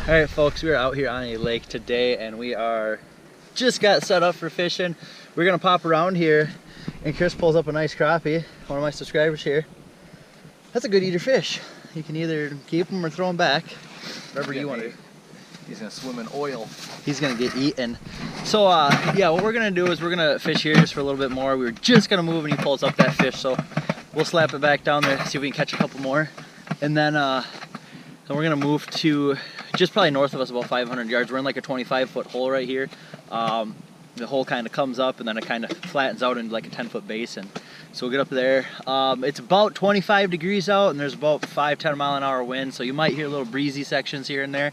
All right, folks, we are out here on a lake today, and we are just got set up for fishing. We're gonna pop around here, and Chris pulls up a nice crappie. One of my subscribers here. That's a good eater fish. You can either keep them or throw them back, whatever you want to. He's gonna swim in oil. He's gonna get eaten. So yeah, what we're gonna do is we're gonna fish here just for a little bit more. We were just gonna move, and he pulls up that fish, so we'll slap it back down there, see if we can catch a couple more, and then we're gonna move to just probably north of us about 500 yards. We're in like a 25-foot hole right here. The hole kind of comes up and then it kind of flattens out into like a 10-foot basin. So we'll get up there. It's about 25 degrees out and there's about 5-10 mile an hour wind, so you might hear little breezy sections here and there.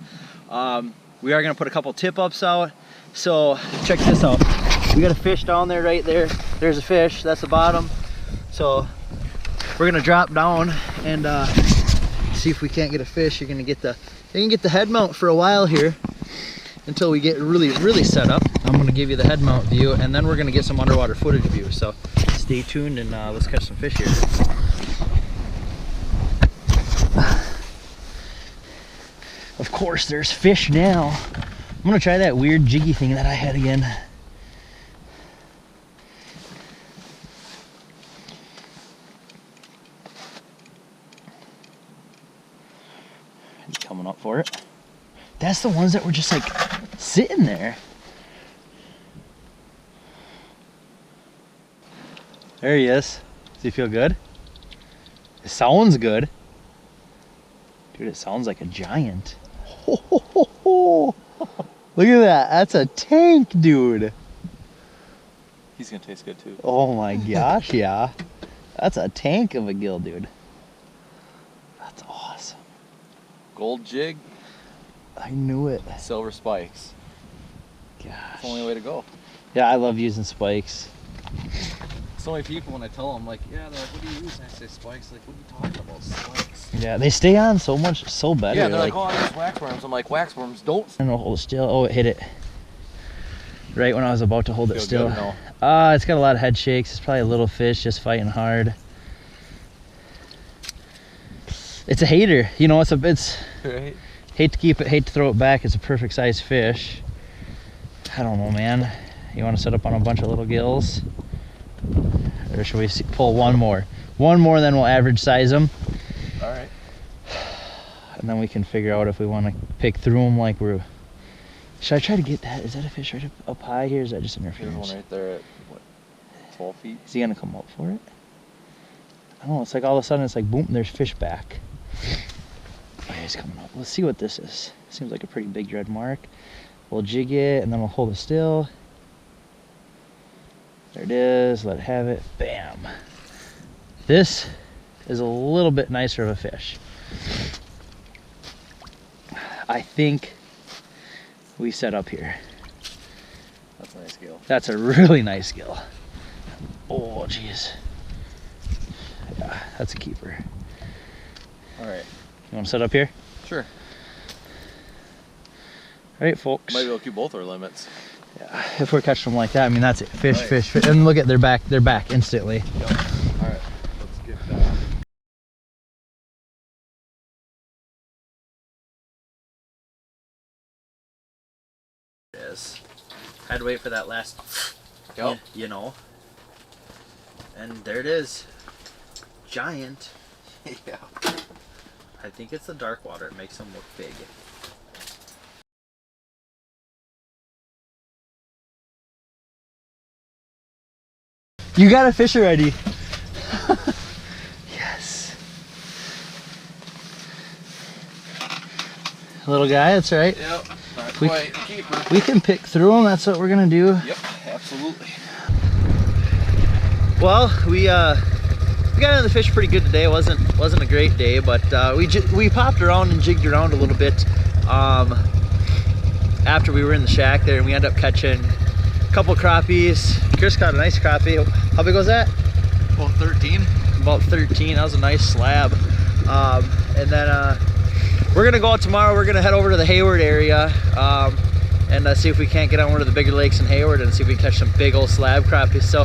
We are gonna put a couple tip ups out. So check this out. We got a fish down there, right there. There's a fish, that's the bottom. So we're gonna drop down and see if we can't get a fish. You can get the head mount for a while here until we get really set up. I'm gonna give you the head mount view, and then we're gonna get some underwater footage view. So stay tuned and let's catch some fish here. Of course, there's fish now. I'm gonna try that weird jiggy thing that I had again. He's coming up for it. That's the ones that were just like sitting there. There he is. Does he feel good? It sounds good. Dude, it sounds like a giant. Ho, ho, ho, ho. Look at that. That's a tank, dude. He's gonna taste good too. Oh my gosh, yeah. That's a tank of a gill, dude. That's awesome. Gold jig. I knew it. Silver spikes. Gosh. It's the only way to go. Yeah, I love using spikes. So many people, when I tell them, like, yeah, they're like, what do you use? And I say spikes. Like, what are you talking about? Spikes. Yeah, they stay on so better. Yeah, they're like, oh, I use wax worms. I'm like, wax worms don't. I don't know, hold it still. Oh, it hit it. Right when I was about to hold it still. No. It's got a lot of head shakes. It's probably a little fish just fighting hard. It's a hater. You know, it's Right. hate to keep it, hate to throw it back. It's a perfect size fish. I don't know, man. You want to set up on a bunch of little gills? Or should we pull one more? One more, then we'll average size them. All right. And then we can figure out if we want to pick through them like we're... Should I try to get that? Is that a fish right up high here? Is that just interference? There's one right there at, what, 12 feet? Is he going to come up for it? I don't know. It's like all of a sudden it's like, boom, there's fish back. Oh, he's coming up. Let's see what this is. Seems like a pretty big dread mark. We'll jig it and then we'll hold it still. There it is. Let it have it. Bam. This is a little bit nicer of a fish. I think we set up here. That's a nice gill. That's a really nice gill. Oh, jeez. Yeah, that's a keeper. All right. You want to set up here? Sure. All right, folks. Might be able to keep both our limits. Yeah, if we're catching them like that, I mean, that's it. Fish, right. Fish. And look at, they're back instantly. Yep. All right, let's get that. Yes. Had to wait for that last, Yep. you know. And there it is. Giant. Yeah. I think it's the dark water. It makes them look big. You got a fish already. Yes. Little guy, that's right. Yep. Not quite a keeper. We can pick through them. That's what we're gonna do. Yep, absolutely. Well, we got into the fish pretty good today. It wasn't a great day, but we popped around and jigged around a little bit after we were in the shack there, and we ended up catching a couple crappies. Chris caught a nice crappie. How big was that? About 13. About 13. That was a nice slab. And then we're gonna go out tomorrow. We're gonna head over to the Hayward area and see if we can't get on one of the bigger lakes in Hayward and see if we can catch some big old slab crappies. So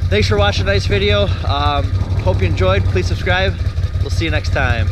thanks for watching a nice video. Hope you enjoyed. Please subscribe. We'll see you next time.